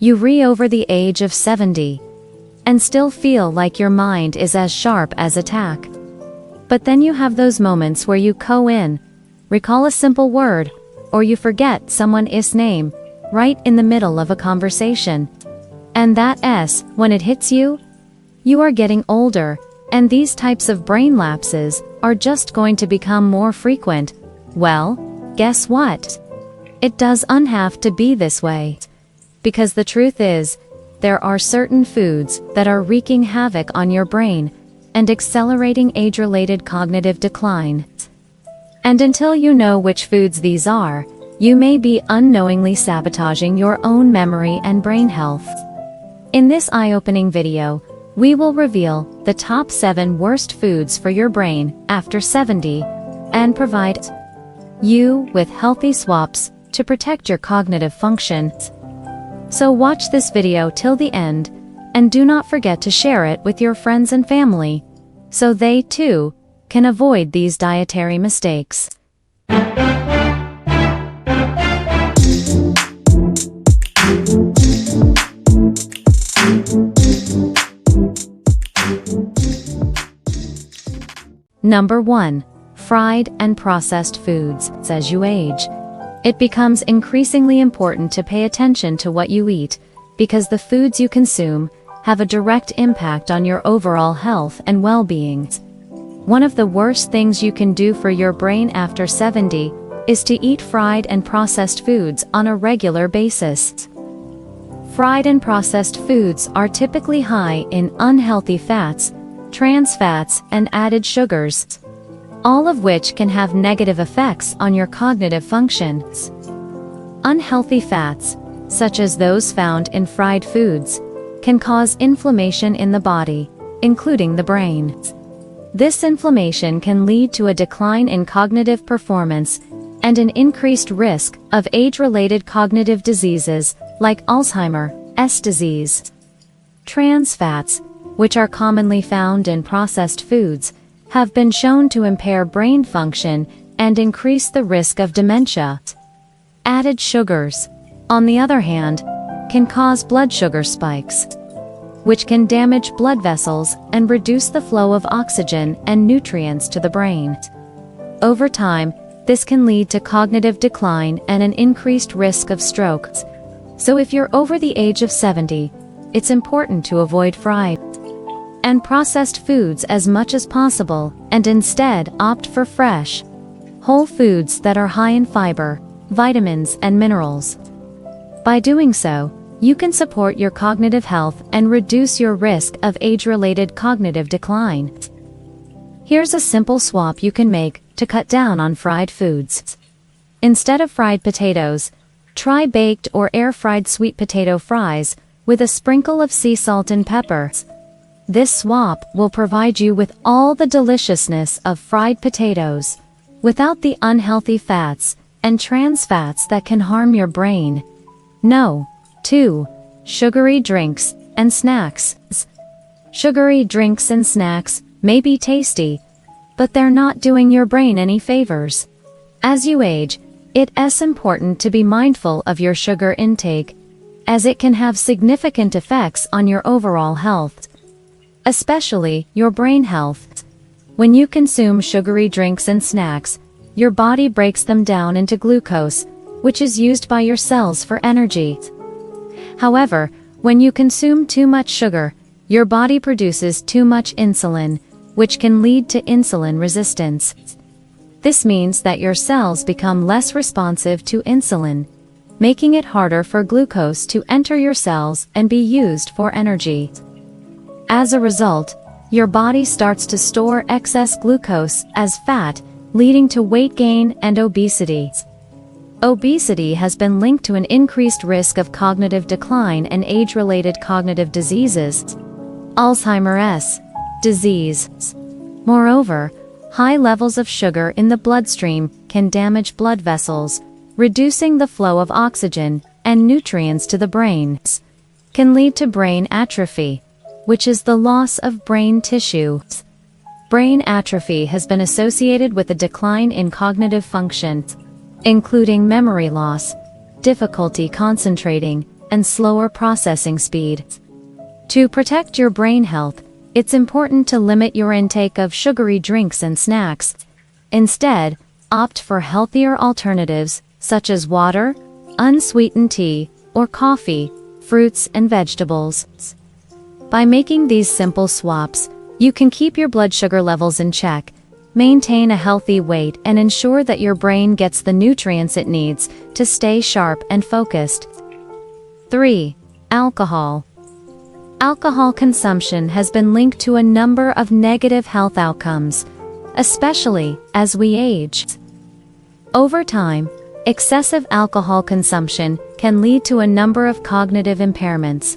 you over the age of 70 and still feel like your mind is as sharp as a tack. But then you have those moments where you recall a simple word, or you forget someone's name right in the middle of a conversation. And when it hits you, you are getting older, and these types of brain lapses are just going to become more frequent. Well, guess what? It doesn't have to be this way. Because the truth is, there are certain foods that are wreaking havoc on your brain and accelerating age-related cognitive decline. And until you know which foods these are, you may be unknowingly sabotaging your own memory and brain health. In this eye-opening video, we will reveal the top 7 worst foods for your brain after 70 and provide you with healthy swaps to protect your cognitive function. So watch this video till the end, and do not forget to share it with your friends and family, so they too can avoid these dietary mistakes. Number 1. Fried and processed foods. As you age, it becomes increasingly important to pay attention to what you eat, because the foods you consume have a direct impact on your overall health and well-being. One of the worst things you can do for your brain after 70 is to eat fried and processed foods on a regular basis. Fried and processed foods are typically high in unhealthy fats, trans fats, and added sugars, all of which can have negative effects on your cognitive functions. Unhealthy fats, such as those found in fried foods, can cause inflammation in the body, including the brain. This inflammation can lead to a decline in cognitive performance and an increased risk of age-related cognitive diseases like Alzheimer's disease. Trans fats, which are commonly found in processed foods, have been shown to impair brain function and increase the risk of dementia. Added sugars, on the other hand, can cause blood sugar spikes, which can damage blood vessels and reduce the flow of oxygen and nutrients to the brain. Over time, this can lead to cognitive decline and an increased risk of stroke. So if you're over the age of 70, it's important to avoid fried and processed foods as much as possible, and instead opt for fresh, whole foods that are high in fiber, vitamins, and minerals. By doing so, you can support your cognitive health and reduce your risk of age-related cognitive decline. Here's a simple swap you can make to cut down on fried foods. Instead of fried potatoes, try baked or air-fried sweet potato fries with a sprinkle of sea salt and pepper. This swap will provide you with all the deliciousness of fried potatoes, without the unhealthy fats and trans fats that can harm your brain. No. 2. Sugary drinks and snacks. Sugary drinks and snacks may be tasty, but they're not doing your brain any favors. As you age, it's important to be mindful of your sugar intake, as it can have significant effects on your overall health, especially your brain health. When you consume sugary drinks and snacks, your body breaks them down into glucose, which is used by your cells for energy. However, when you consume too much sugar, your body produces too much insulin, which can lead to insulin resistance. This means that your cells become less responsive to insulin, making it harder for glucose to enter your cells and be used for energy. As a result, your body starts to store excess glucose as fat, leading to weight gain and obesity. Obesity has been linked to an increased risk of cognitive decline and age-related cognitive diseases, Alzheimer's disease. Moreover, high levels of sugar in the bloodstream can damage blood vessels, reducing the flow of oxygen and nutrients to the brain, can lead to brain atrophy, which is the loss of brain tissue. Brain atrophy has been associated with a decline in cognitive function, including memory loss, difficulty concentrating, and slower processing speed. To protect your brain health, it's important to limit your intake of sugary drinks and snacks. Instead, opt for healthier alternatives such as water, unsweetened tea, or coffee, fruits and vegetables. By making these simple swaps, you can keep your blood sugar levels in check, maintain a healthy weight, and ensure that your brain gets the nutrients it needs to stay sharp and focused. 3. Alcohol. Alcohol consumption has been linked to a number of negative health outcomes, especially as we age. Over time, excessive alcohol consumption can lead to a number of cognitive impairments.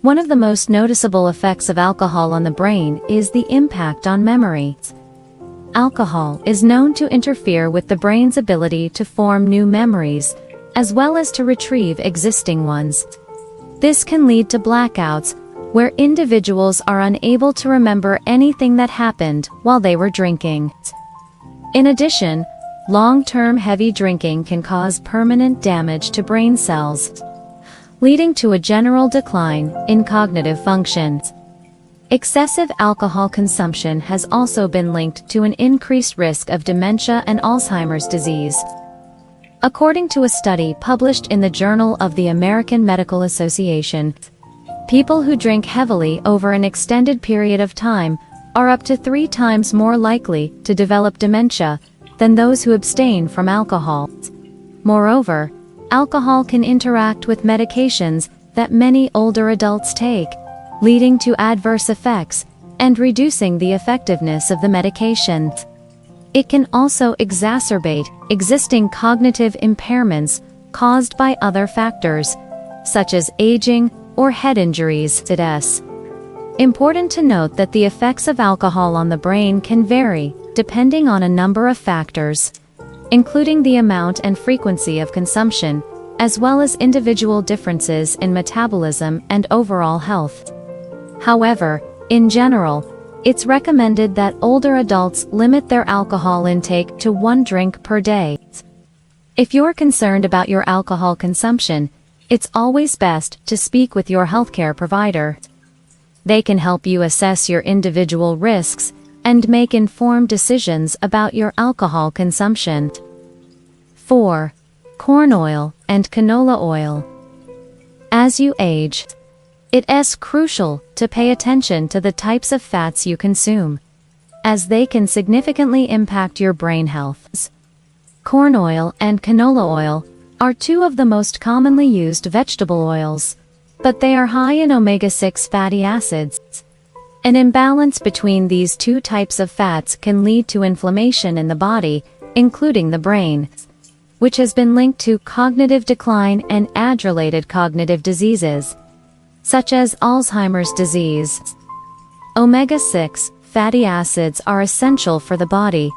One of the most noticeable effects of alcohol on the brain is the impact on memory. Alcohol is known to interfere with the brain's ability to form new memories, as well as to retrieve existing ones. This can lead to blackouts, where individuals are unable to remember anything that happened while they were drinking. In addition, long-term heavy drinking can cause permanent damage to brain cells, leading to a general decline in cognitive function. Excessive alcohol consumption has also been linked to an increased risk of dementia and Alzheimer's disease. According to a study published in the Journal of the American Medical Association, people who drink heavily over an extended period of time are up to 3 times more likely to develop dementia than those who abstain from alcohol. Moreover, alcohol can interact with medications that many older adults take, leading to adverse effects and reducing the effectiveness of the medication. It can also exacerbate existing cognitive impairments caused by other factors, such as aging or head injuries. It's important to note that the effects of alcohol on the brain can vary depending on a number of factors, including the amount and frequency of consumption, as well as individual differences in metabolism and overall health. However, in general, it's recommended that older adults limit their alcohol intake to 1 drink per day. If you're concerned about your alcohol consumption, it's always best to speak with your healthcare provider. They can help you assess your individual risks and make informed decisions about your alcohol consumption. 4. Corn oil and canola oil. As you age, it's crucial to pay attention to the types of fats you consume, as they can significantly impact your brain health. Corn oil and canola oil are 2 of the most commonly used vegetable oils, but they are high in omega-6 fatty acids. An imbalance between these 2 types of fats can lead to inflammation in the body, including the brain, which has been linked to cognitive decline and age-related cognitive diseases, such as Alzheimer's disease. Omega-6 fatty acids are essential for the body,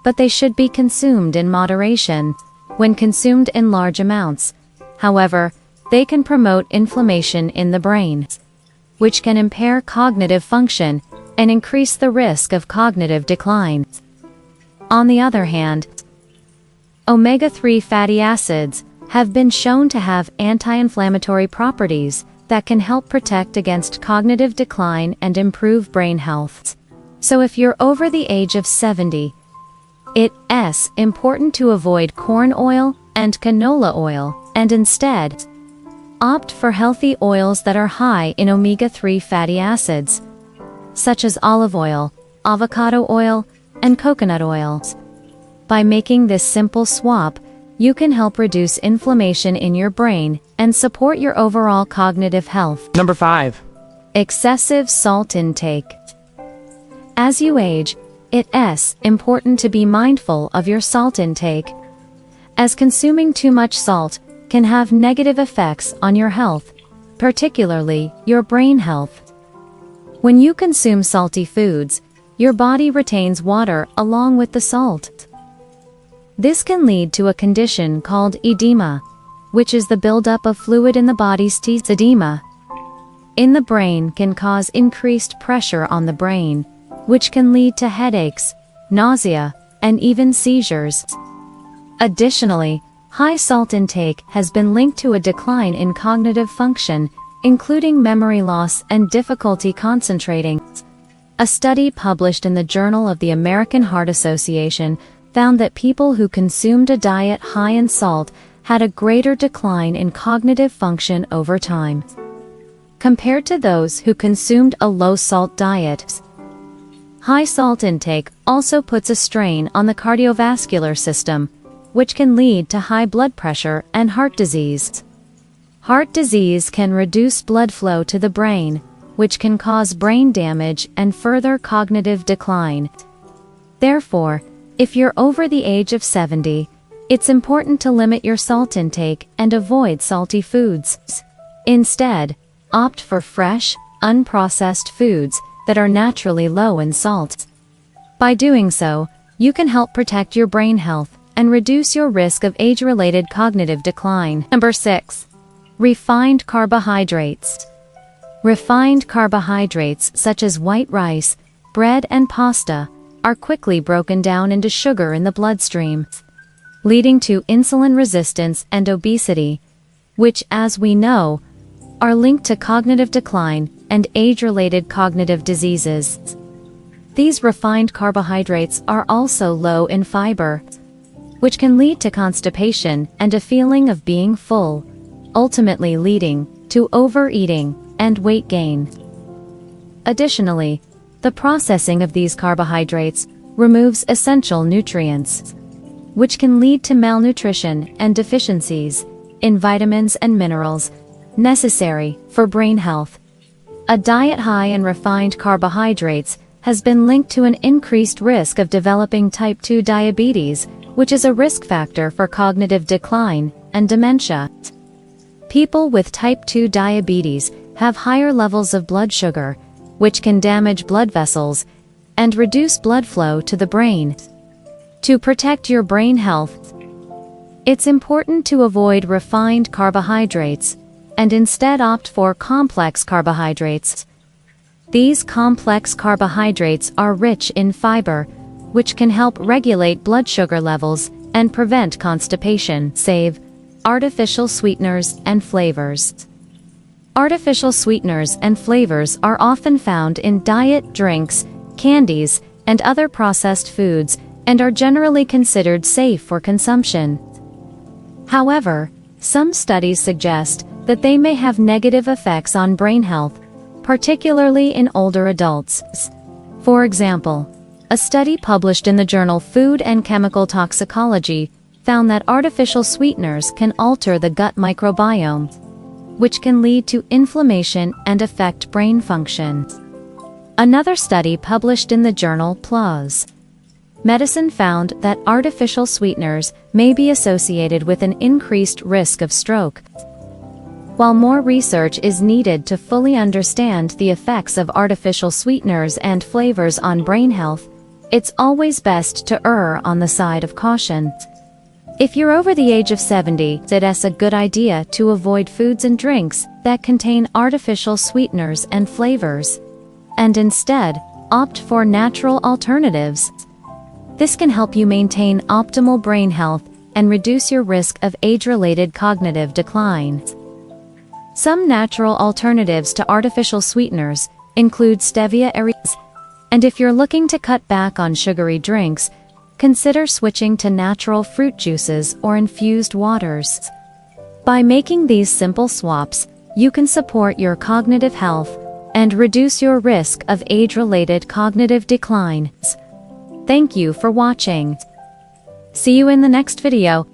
but they should be consumed in moderation. When consumed in large amounts, however, they can promote inflammation in the brain, which can impair cognitive function and increase the risk of cognitive decline. On the other hand, omega-3 fatty acids have been shown to have anti-inflammatory properties that can help protect against cognitive decline and improve brain health. So if you're over the age of 70, it's important to avoid corn oil and canola oil and instead opt for healthy oils that are high in omega-3 fatty acids, such as olive oil, avocado oil, and coconut oil. By making this simple swap, you can help reduce inflammation in your brain and support your overall cognitive health. Number 5. Excessive salt intake. As you age, it's important to be mindful of your salt intake, as consuming too much salt can have negative effects on your health, particularly your brain health. When you consume salty foods, your body retains water along with the salt. This can lead to a condition called edema, which is the buildup of fluid in the body's teeth. Edema in the brain can cause increased pressure on the brain, which can lead to headaches, nausea, and even seizures. Additionally, High salt intake has been linked to a decline in cognitive function, including memory loss and difficulty concentrating. A study published in the Journal of the American Heart Association found that people who consumed a diet high in salt had a greater decline in cognitive function over time, compared to those who consumed a low-salt diet. High salt intake also puts a strain on the cardiovascular system, which can lead to high blood pressure and heart disease. Heart disease can reduce blood flow to the brain, which can cause brain damage and further cognitive decline. Therefore, if you're over the age of 70, it's important to limit your salt intake and avoid salty foods. Instead, opt for fresh, unprocessed foods that are naturally low in salt. By doing so, you can help protect your brain health and reduce your risk of age-related cognitive decline. Number 6. Refined carbohydrates. Refined carbohydrates such as white rice, bread and pasta are quickly broken down into sugar in the bloodstream, leading to insulin resistance and obesity, which, as we know, are linked to cognitive decline and age-related cognitive diseases. These refined carbohydrates are also low in fiber, which can lead to constipation and a feeling of being full, ultimately leading to overeating and weight gain. Additionally, the processing of these carbohydrates removes essential nutrients, which can lead to malnutrition and deficiencies in vitamins and minerals necessary for brain health. A diet high in refined carbohydrates has been linked to an increased risk of developing type 2 diabetes, which is a risk factor for cognitive decline and dementia. People with type 2 diabetes have higher levels of blood sugar, which can damage blood vessels and reduce blood flow to the brain. To protect your brain health, it's important to avoid refined carbohydrates and instead opt for complex carbohydrates. These complex carbohydrates are rich in fiber, which can help regulate blood sugar levels and prevent constipation. Save artificial sweeteners and flavors. Artificial sweeteners and flavors are often found in diet drinks, candies, and other processed foods, and are generally considered safe for consumption. However, some studies suggest that they may have negative effects on brain health, particularly in older adults. For example, a study published in the journal Food and Chemical Toxicology found that artificial sweeteners can alter the gut microbiome, which can lead to inflammation and affect brain function. Another study published in the journal PLOS Medicine found that artificial sweeteners may be associated with an increased risk of stroke. While more research is needed to fully understand the effects of artificial sweeteners and flavors on brain health, it's always best to err on the side of caution. If you're over the age of 70, it's a good idea to avoid foods and drinks that contain artificial sweeteners and flavors, and instead opt for natural alternatives. This can help you maintain optimal brain health and reduce your risk of age-related cognitive decline. Some natural alternatives to artificial sweeteners include stevia aereus, and if you're looking to cut back on sugary drinks, consider switching to natural fruit juices or infused waters. By making these simple swaps, you can support your cognitive health and reduce your risk of age-related cognitive decline. Thank you for watching. See you in the next video.